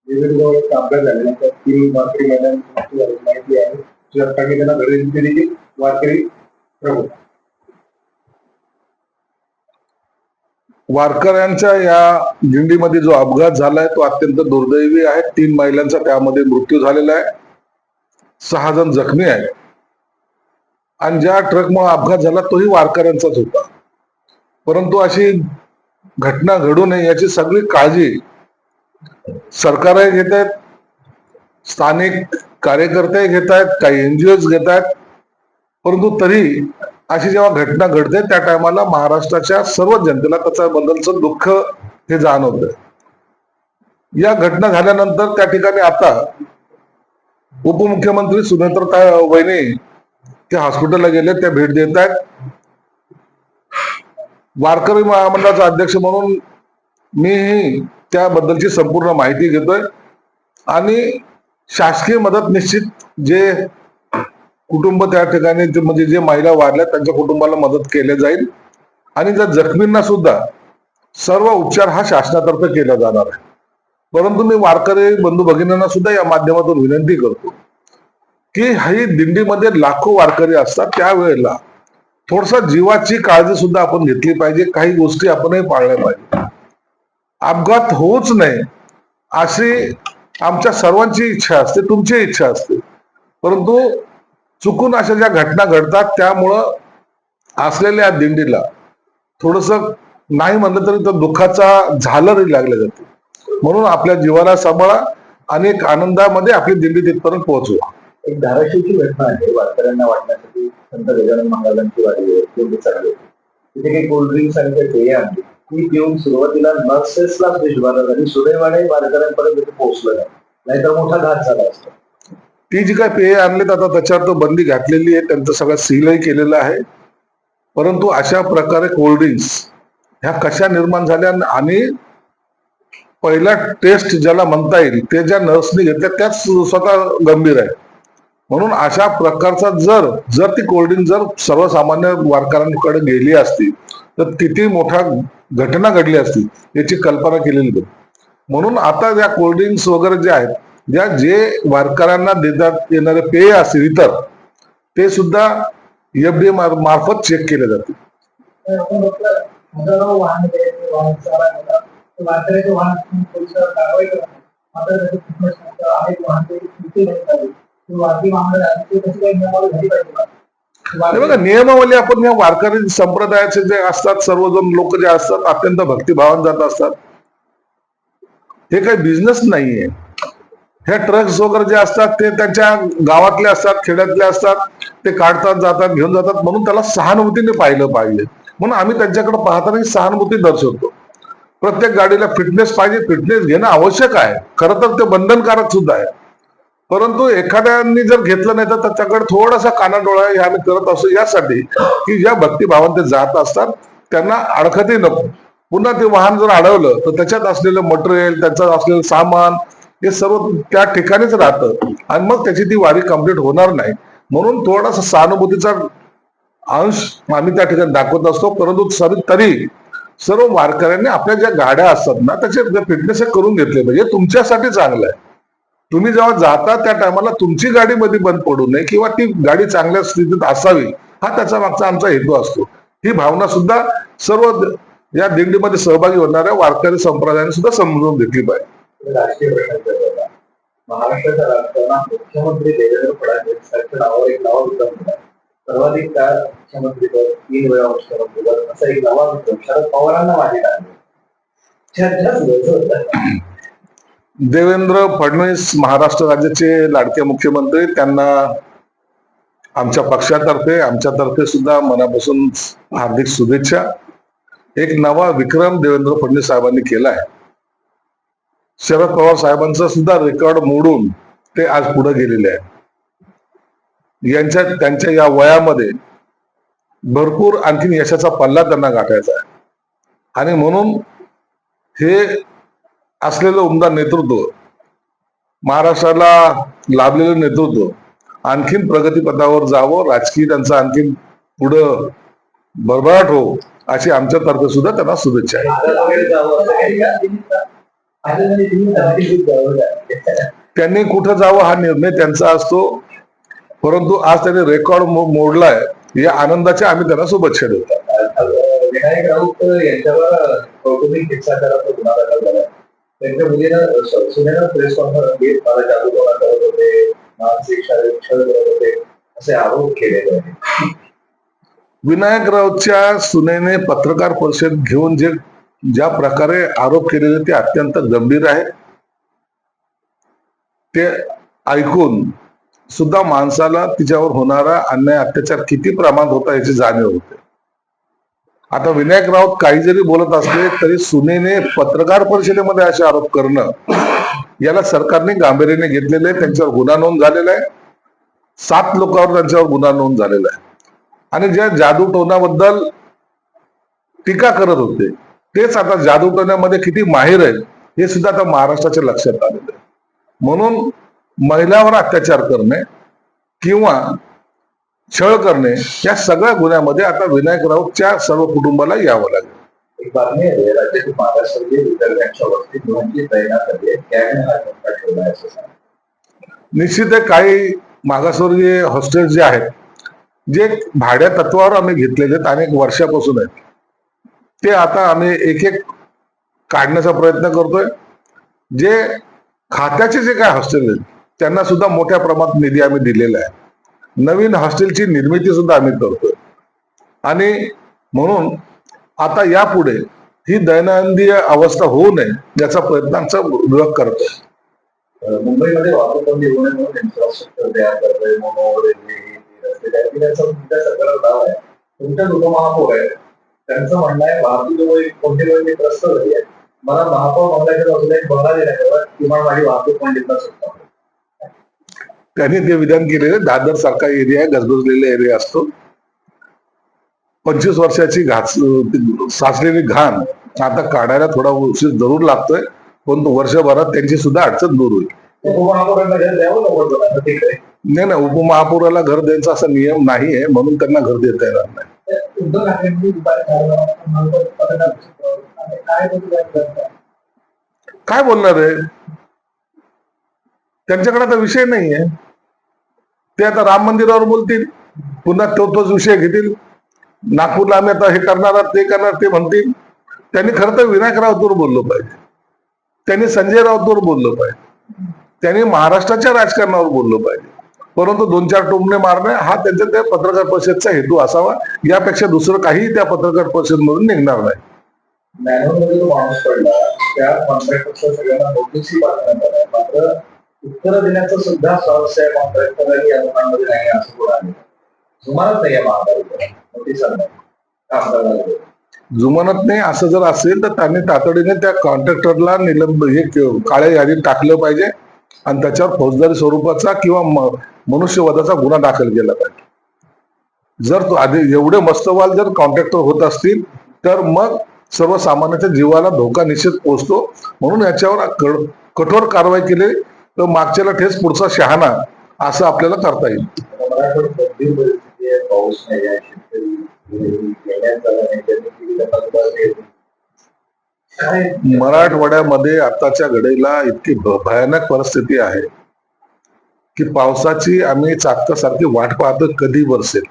विविध अपघात झाल्यानंतर 3 वारकरी महिलांची माहिती आहे. त्यांना घरी देखील वारकरी प्रभू वारकऱ्यांच्या या दिंडीमध्ये जो अपघात झालाय तो अत्यंत दुर्दैवी आहे. 3 महिलांचा त्यामध्ये मृत्यू झालेला आहे, 6 जण जखमी आहेत आणि ज्या ट्रकमुळे अपघात झाला तोही वारकऱ्यांचाच होता. परंतु अशी घटना घडू नये याची सगळी काळजी सरकारही घेत आहेत, स्थानिक कार्यकर्ते घेत आहेत, काही एनजीओज घेत आहेत. परंतु तरी अशी जेव्हा घटना घडते त्या टायमाला महाराष्ट्राच्या सर्व जनतेला त्याच्याबद्दलचं दुःख हे जाणवतं. या घटना झाल्यानंतर त्या ठिकाणी आता उपमुख्यमंत्री सुनेत्रताई वहिनी त्या हॉस्पिटलला गेले, त्या भेट देत आहेत. वारकरी महामंडळाचा अध्यक्ष म्हणून मीही त्याबद्दलची संपूर्ण माहिती घेतोय आणि शासकीय मदत निश्चित जे कुटुंब त्या ठिकाणी म्हणजे जे महिला वारल्या त्यांच्या कुटुंबाला मदत केली जाईल आणि त्या जखमींना सुद्धा सर्व उपचार हा शासनातर्फे केला जाणार आहे. परंतु मी वारकरी बंधू भगिनींना सुद्धा या माध्यमातून विनंती करतो की ही दिंडीमध्ये लाखो वारकरी असतात, त्यावेळेला थोडसा जीवाची काळजी सुद्धा आपण घेतली पाहिजे. काही गोष्टी आपणही पाळल्या पाहिजे. अपघात होऊच नये अशी आमच्या सर्वांची इच्छा असते, तुमची इच्छा असते. परंतु चुकून अशा ज्या घटना घडतात त्यामुळं असलेल्या दिंडीला थोडस नाही म्हणलं तरी तर दुःखाचा झालरही लागला जाते. म्हणून आपल्या जीवाला सांभाळा आणि एक आनंदामध्ये आपली दिंडी तिथपर्यंत पोहोचवा. एक धाराशिवची घटना आहे. वारकऱ्यांना वाटण्यासाठी संत गजानन महाराजांची वाडी चालली होती. तिथे काही कोल्ड्रिंक्स आणि काही पेय आणली. ती पिऊन सुरुवातीला नर्सेसला देशभरात आणि सुदैवाने वारकऱ्यांपर्यंत पोहोचलं नाही, नाहीतर मोठा घात झाला असतो. ती जी काय पेय आणलेत आता त्याच्यावर तर बंदी घातलेली आहे, त्यांचं सगळं सीलही केलेलं आहे. परंतु अशा प्रकारे कोल्ड्रिंक्स ह्या कशा निर्माण झाल्या आणि पहिला टेस्ट ज्याला म्हणता येईल ते ज्या नर्सने घेतल्या त्याच स्वतः गंभीर आहे. म्हणून अशा प्रकारचा जर ती कोल्ड्रिंक जर सर्वसामान्य वारकऱ्यांकडे गेली असती तर किती मोठा घटना घडली असती याची कल्पना केलेली नाही. म्हणून आता या कोल्ड्रिंक्स वगैरे जे आहेत, जे वारकऱ्यांना देण्यात येणारे पेय असतील इतर, ते सुद्धा FDA मार्फत चेक केले जाते. बघा, नियमावली आपण या वारकरी संप्रदायाचे जे असतात सर्वजण लोक जे असतात अत्यंत भक्तिभावान जात असतात. हे काही बिझनेस नाहीये. ह्या ट्रक्स वगैरे जे असतात ते त्यांच्या गावातले असतात, खेड्यातले असतात, ते काढतात जातात घेऊन जातात. म्हणून त्याला सहानुभूतीने पाहिलं पाहिजे. म्हणून आम्ही त्यांच्याकडे पाहताना सहानुभूती दर्शवतो. प्रत्येक गाडीला फिटनेस पाहिजे, फिटनेस घेणं आवश्यक आहे, खरं तर ते बंधनकारक सुद्धा आहे. परंतु एखाद्यांनी जर घेतलं नाही तर त्याच्याकडे थोडासा कानाडोळा हे आम्ही करत असतो, यासाठी की ज्या भक्तिभावान ते जात असतात त्यांना अडखतही नको. पुन्हा ते वाहन जर अडवलं तर त्याच्यात असलेलं मटेरियल, त्याच्यात असलेलं सामान हे सर्व त्या ठिकाणीच राहतं आणि मग त्याची ती वारी कंप्लीट होणार नाही. म्हणून थोडासा सहानुभूतीचा अंश आम्ही त्या ठिकाणी दाखवत असतो. परंतु तरी सर्व वारकऱ्यांनी आपल्या ज्या गाड्या असतात ना त्याचे फिटनेस करून घेतले पाहिजे. तुमच्यासाठी चांगलं आहे. तुम्ही जेव्हा जाता त्या टायमाला तुमची गाडी मध्ये बंद पडू नये किंवा ती गाडी चांगल्या स्थितीत असावी, हा त्याचा मागचा आमचा हेतू असतो. ही भावना सुद्धा सर्व या दिंडीमध्ये सहभागी होणाऱ्या वारकरी संप्रदायाने सुद्धा समजून घेतली पाहिजे. राजकीय प्रश्नांच्या महाराष्ट्राच्या राजकारणात मुख्यमंत्री देवेंद्र फडणवीस नावावर एक नवा विक्रम सर्वाधिक काळ मुख्यमंत्रीपद 3 वेळा मुख्यमंत्रीपद असा एक नवा विक्रम शरद पवारांना वाटेल आहे. देवेंद्र फडणवीस महाराष्ट्र राज्याचे लाडके मुख्यमंत्री, त्यांना आमच्या पक्षातर्फे आमच्यातर्फे सुद्धा मनापासून हार्दिक शुभेच्छा. एक नवा विक्रम देवेंद्र फडणवीस साहेबांनी केला आहे. शरद पवार साहेबांचा सुद्धा रेकॉर्ड मोडून ते आज पुढे गेलेले आहेत. त्यांच्या या वयामध्ये भरपूर आणखीन यशाचा पल्ला त्यांना गाठायचा आहे आणि म्हणून हे असलेलं उमदा नेतृत्व, महाराष्ट्राला लाभलेलं नेतृत्व आणखीन प्रगतीपथावर जावं, राजकीय त्यांचा आणखीन पुढं भरभराट हो अशी आमच्यातर्फे सुद्धा त्यांना शुभेच्छा आहे. त्यांनी कुठं जावं हा निर्णय त्यांचा असतो, परंतु आज त्यांनी रेकॉर्ड मोडलाय या आनंदाचे आम्ही त्यांना शुभेच्छा देतो. विनायक राऊत यांच्यावर कौटुंबिक हिंसाचाराचा गुन्हा दाखल झाला. त्यांच्या मुलीनं सुनेनं प्रेस कॉन्फरन्स घेत मला जादूटोणा करत होते, मानसिक शारीरिक छळ करत होते असे आरोप केलेले आहेत. विनायक राऊतच्या सुनेने पत्रकार परिषद घेऊन ज्या प्रकारे आरोप केलेले ते अत्यंत गंभीर आहे. ते ऐकून सुद्धा माणसाला तिच्यावर होणारा अन्याय अत्याचार किती प्रमाणात होता याची जाणीव होते. आता विनायक राऊत काही जरी बोलत असले तरी सुनेने पत्रकार परिषदेमध्ये असे आरोप करणं याला सरकारने गांभीर्याने घेतलेले आहे. त्यांच्यावर गुन्हा नोंद झालेला आहे. 7 लोकांवर त्यांच्यावर गुन्हा नोंद झालेला आहे. आणि ज्या जादूटोणाबद्दल टीका करत होते तेच आता जादूटोण्यामध्ये किती माहिर आहेत हे सुद्धा आता महाराष्ट्राच्या लक्षात आलेलं आहे. म्हणून महिलांवर अत्याचार करणे किंवा छळ करणे या सगळ्या गुन्ह्यामध्ये आता विनायक राऊतच्या सर्व कुटुंबाला यावं लागेल. एक बातमी आहे राज्यातील महाराष्ट्रातील विद्यार्थ्यांच्या वस्तीगृहांची तैनात झाली आहे. निश्चित आहे, काही मागासवर्गीय हॉस्टेल जे आहेत जे भाड्या तत्वावर आम्ही घेतलेले आहेत अनेक वर्षापासून आहेत ते आता आम्ही एक एक काढण्याचा प्रयत्न करतोय. जे खात्याचे जे काय हॉस्टेल आहेत त्यांना सुद्धा मोठ्या प्रमाणात निधी आम्ही दिलेला आहे. नवीन हॉस्टेलची निर्मिती सुद्धा आम्ही करतोय आणि म्हणून आता यापुढे ही दैनंदिन अवस्था होऊ नये याचा प्रयत्न आमचा विभाग करतोय. मुंबईमध्ये वाहतूक बंदी होऊ नये म्हणून इन्फ्रास्ट्रक्चर तयार करतोय. सरकारला नाव आहे. तुमच्या उपमहापौर आहे त्यांचं म्हणणं आहे वाहतुकीमुळे कोणती त्रस्त झाली आहे. मला महापौर बंगल्याच्या बाजूला एक बंगला देण्यात किमान माझी वाहतूक खंडित शकतो. त्यांनी ते विधान केलेले. दादर सारखा एरिया आहे, गजबजलेला एरिया असतो. 25 वर्षाची साचलेली घाण आता काढायला थोडा उशीर जरूर लागतोय, परंतु वर्षभरात त्यांची सुद्धा अडचण दूर होईल. उपमहापौरांना घर द्यावं नाही, उपमहापौराला घर द्यायचा असा नियम नाही आहे, म्हणून त्यांना घर देता येणार नाही. काय बोलणार आहे? त्यांच्याकडे आता विषय नाहीये. ते आता राम मंदिरावर बोलतील, पुन्हा तोच विषय घेतील. नागपूरला आम्ही आता हे करणार ते करणार ते म्हणतील. त्यांनी खरं तर विनायक राऊतवर बोललो पाहिजे, त्यांनी संजय राऊतवर बोललो पाहिजे, त्यांनी महाराष्ट्राच्या राजकारणावर बोललो पाहिजे. परंतु 2-4 टोमणे मारणे हा त्यांच्या त्या पत्रकार परिषदेचा हेतू असावा. यापेक्षा दुसरं काही त्या पत्रकार परिषदेमधून निघणार नाही. मॅन्युअलमध्ये जो माणूस पडला त्या कॉन्ट्रॅक्टरच्या सगळ्यांना नोटीसही पाठवण्यात आल्या, मात्र उत्तर देण्याचं सुद्धा स्वारस्य कॉन्ट्रॅक्टरही या लोकांमध्ये नाही असं पुढे आले. जुमानत नाही या महागाईवर जुमानत नाही असं जर असेल तर त्यांनी तातडीने त्या कॉन्ट्रॅक्टरला काळ्या यादीत टाकलं पाहिजे आणि त्याच्यावर फौजदारी स्वरूपाचा किंवा मनुष्यवधाचा गुन्हा दाखल केला पाहिजे. जर तो आधी एवढे मस्तवाल जर कॉन्ट्रॅक्टर होत असतील तर मग सर्वसामान्यांच्या जीवाला धोका निश्चित पोहोचतो. म्हणून याच्यावर कठोर कारवाई केली तर मागच्याला ठेस पुढचा शहाणा असं आपल्याला करता येईल. पाऊस नाही, मराठवाड्यामध्ये आताच्या घडीला इतकी भयानक परिस्थिती आहे की पावसाची आम्ही चातकासारखी वाट पाहतो कधी बरसेल.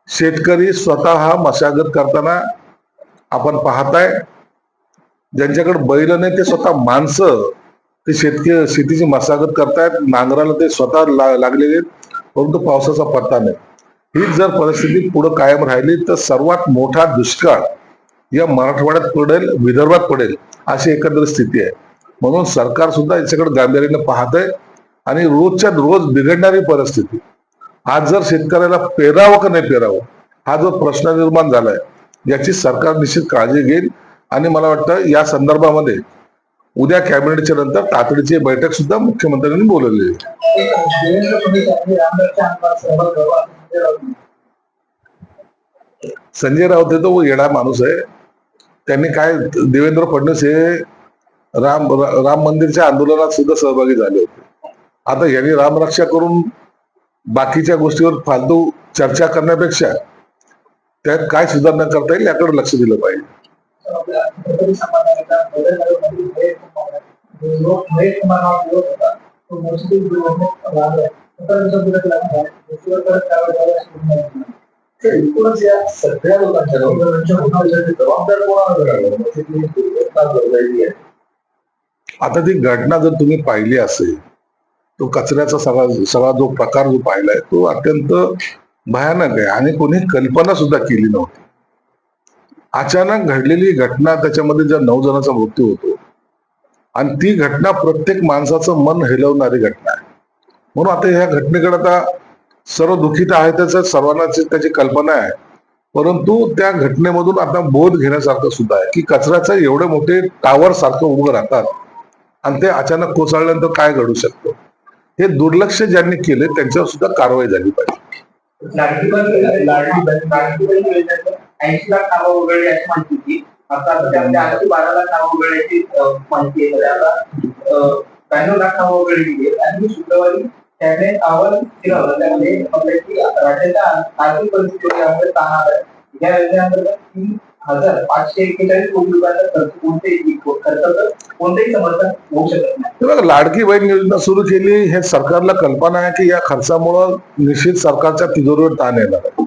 शेतकरी स्वतः मशागत करताना आपण पाहताय. ज्यांच्याकडे बैल नाही ते स्वतः माणसं ते शेतीची मशागत करतायत. नांगराला ते स्वतः लागलेले, परंतु पावसाचा पत्ता नाही. हीच जर परिस्थिती पुढे कायम राहिली तर सर्वात मोठा दुष्काळ या मराठवाड्यात पडेल, विदर्भात पडेल अशी एकंदर स्थिती आहे. म्हणून सरकार सुद्धा याच्याकडे गांभीर्याने पाहतंय आणि रोजच्या रोज बिघडणारी परिस्थिती. आज जर शेतकऱ्याला पेरावं का नाही पेरावं हा जो प्रश्न निर्माण झालाय याची सरकार निश्चित काळजी घेईल. आणि मला वाटतं या संदर्भामध्ये उद्या कॅबिनेटच्या नंतर तातडीची बैठक सुद्धा मुख्यमंत्र्यांनी बोलवली आहे. संजय राऊत हे तो येडा माणूस आहे. त्यांनी काय देवेंद्र फडणवीस हे राम मंदिरच्या आंदोलनात सुद्धा सहभागी झाले होते. आता यांनी रामरक्षा करून बाकीच्या गोष्टीवर फालतू चर्चा करण्यापेक्षा त्यात काय सुधारणा करता येईल याकडे लक्ष दिलं पाहिजे. आपल्या छत्रपती संभाजीनगर बदलनगरमधील लोक महेश कुमार नाव युवक होता तो मोर्शीतील दुर्घटनेत लागला. 17 दिवसापूर्वी लागला दुसरीवर परत कारवाई झाली अशी माहिती आहे. तर एकूणच या सगळ्या लोकांच्या होण्यासाठी जबाबदार कोणाला दुर्घटना घडलेली आहे. आता ती घटना जर तुम्ही पाहिली असेल, तो कचऱ्याचा सगळा जो प्रकार जो पाहिलाय तो अत्यंत भयानक आहे आणि कोणी कल्पना सुद्धा केली नव्हती. अचानक घडलेली घटना, त्याच्यामध्ये ज्या 9 जणांचा मृत्यू होतो आणि ती घटना प्रत्येक माणसाचं मन हेलवणारी घटना आहे. म्हणून आता ह्या घटनेकडे आता सर्व दुःखित आहे, त्याचं सर्वांनाच त्याची कल्पना आहे. परंतु त्या घटनेमधून आता बोध घेण्यासारखं सुद्धा आहे की कचऱ्याचं एवढे मोठे टावर सारखं उभं राहतात आणि ते अचानक कोसळल्यानंतर काय घडू शकतं, हे दुर्लक्ष ज्यांनी केले त्यांच्यावर सुद्धा कारवाई झाली पाहिजे. लाडकी बहीण योजनेचं 80 लाख नावं वगळली अशी माहिती होती. आता त्यामध्ये आणखी 12 लाख नावं वगळण्याची माहिती आहे. आता 92 लाख नावं वगळली गेली आणि शुक्रवारी त्याने अहवाल दिला होता. त्यामध्ये म्हटलं की राज्याच्या आर्थिक परिस्थितीवर ताण आला आहे. या योजनेअंतर्गत 3,541 कोटी रुपयांचा खर्चाचं कोणतेही समर्थन होऊ शकत नाही. बघा, लाडकी बहीण योजना सुरू केली, हे सरकारला कल्पना आहे की या खर्चामुळं निश्चित सरकारच्या तिजोरीवर ताण येणार आहे.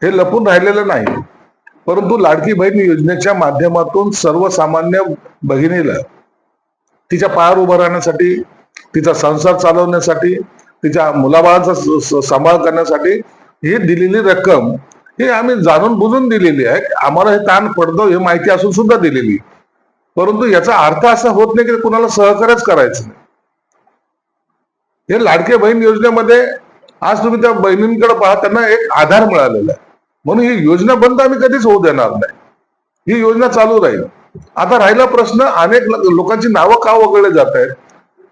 हे लपून राहिलेलं नाही. परंतु लाडकी बहीण योजनेच्या माध्यमातून सर्वसामान्य भगिनीला तिच्या पायावर उभं राहण्यासाठी, तिचा संसार चालवण्यासाठी, तिच्या मुलाबाळांचा सांभाळ करण्यासाठी ही दिलेली रक्कम ही आम्ही जाणून बुजून दिलेली आहे. आम्हाला हे ताण पडतो हे माहिती असून सुद्धा दिलेली. परंतु याचा अर्थ असा होत नाही की कुणाला सहकार्यच करायचं नाही. हे लाडके बहीण योजनेमध्ये आज तुम्ही त्या बहिणींकडे पहा, त्यांना एक आधार मिळालेला आहे. म्हणून ही योजना बंद आम्ही कधीच होऊ देणार नाही. ही योजना चालू राहील. आता राहिला प्रश्न, अनेक लोकांची नावं का वगळले जात आहेत.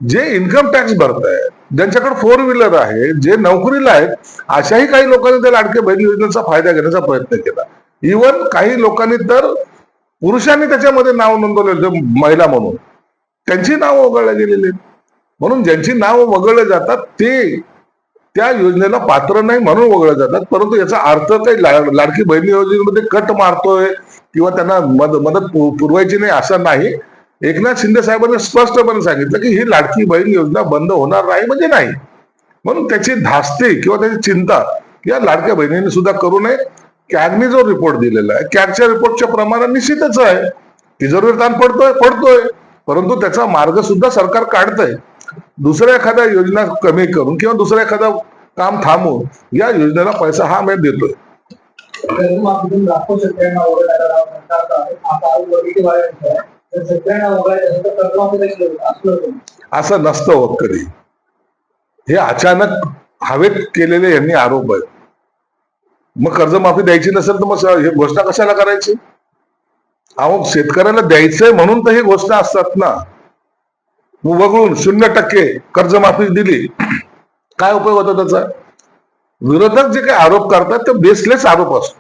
जे इन्कम टॅक्स भरत आहेत, ज्यांच्याकडे 4 व्हीलर आहे, जे नोकरीला आहेत, अशाही काही लोकांनी त्या लाडके बहीण योजनेचा फायदा घेण्याचा प्रयत्न केला. इव्हन काही लोकांनी तर पुरुषांनी त्याच्यामध्ये नाव नोंदवले महिला म्हणून, त्यांची नावं वगळली गेलेली आहेत. म्हणून ज्यांची नावं वगळले जातात ते त्या योजनेला पात्र नाही म्हणून वगळले जातात. परंतु याचा अर्थ काही लाडकी बहीण योजनेमध्ये कट मारतोय किंवा त्यांना मदत पुरवायची नाही असं नाही. एकनाथ शिंदे साहेबांनी स्पष्टपणे सांगितलं की ही लाडकी बहीण योजना बंद होणार नाही म्हणजे नाही. म्हणून त्याची धास्ती किंवा त्याची चिंता या लाडक्या बहिणींनी सुद्धा करू नये. कॅगनी जो रिपोर्ट दिलेला आहे, कॅगच्या रिपोर्टच्या प्रमाणात निश्चितच आहे तिजोरीवर ताण पडतोय, परंतु त्याचा मार्ग सुद्धा सरकार काढतंय. दुसऱ्या एखाद्या योजना कमी करून किंवा दुसऱ्या एखादं काम थांबवून या योजनेला पैसा हा आम्ही देतोय. लाखो शेतकऱ्यांना वगळण्याचा सरकारचा आहे. आता आरोग्य वाढायचं आहे. शेतकऱ्यांना वगळायचं तर कर्जमाफी असं नसतं होत कधी. हे अचानक हवेत केलेले यांनी आरोप आहेत. मग कर्जमाफी द्यायची नसेल तर मग हे घोषणा कशाला करायची. अहो, शेतकऱ्याला द्यायचंय म्हणून तर हे घोषणा असतात ना. वगळून 0% कर्जमाफी दिली, काय उपयोग होतो त्याचा. विरोधक जे काही आरोप करतात ते बेसलेस आरोप असतो.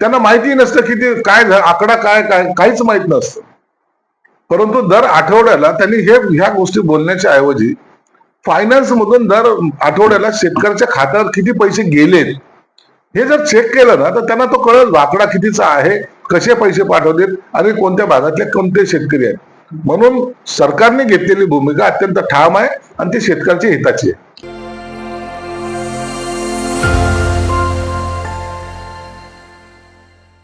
त्यांना माहिती नसतं की ते काय आकडा काय काहीच माहित नसतं. परंतु दर आठवड्याला त्यांनी ह्या गोष्टी बोलण्याच्या ऐवजी फायनान्स मधून दर आठवड्याला शेतकऱ्याच्या खात्यावर किती पैसे गेलेत हे जर चेक केलं ना तर त्यांना तो कळेल आकडा कितीचा आहे, कसे पैसे पाठवलेत आणि कोणत्या भागातले कोणते शेतकरी आहेत. म्हणून सरकारने घेतलेली भूमिका अत्यंत ठाम आहे आणि ती शेतकऱ्याच्या हिताची आहे.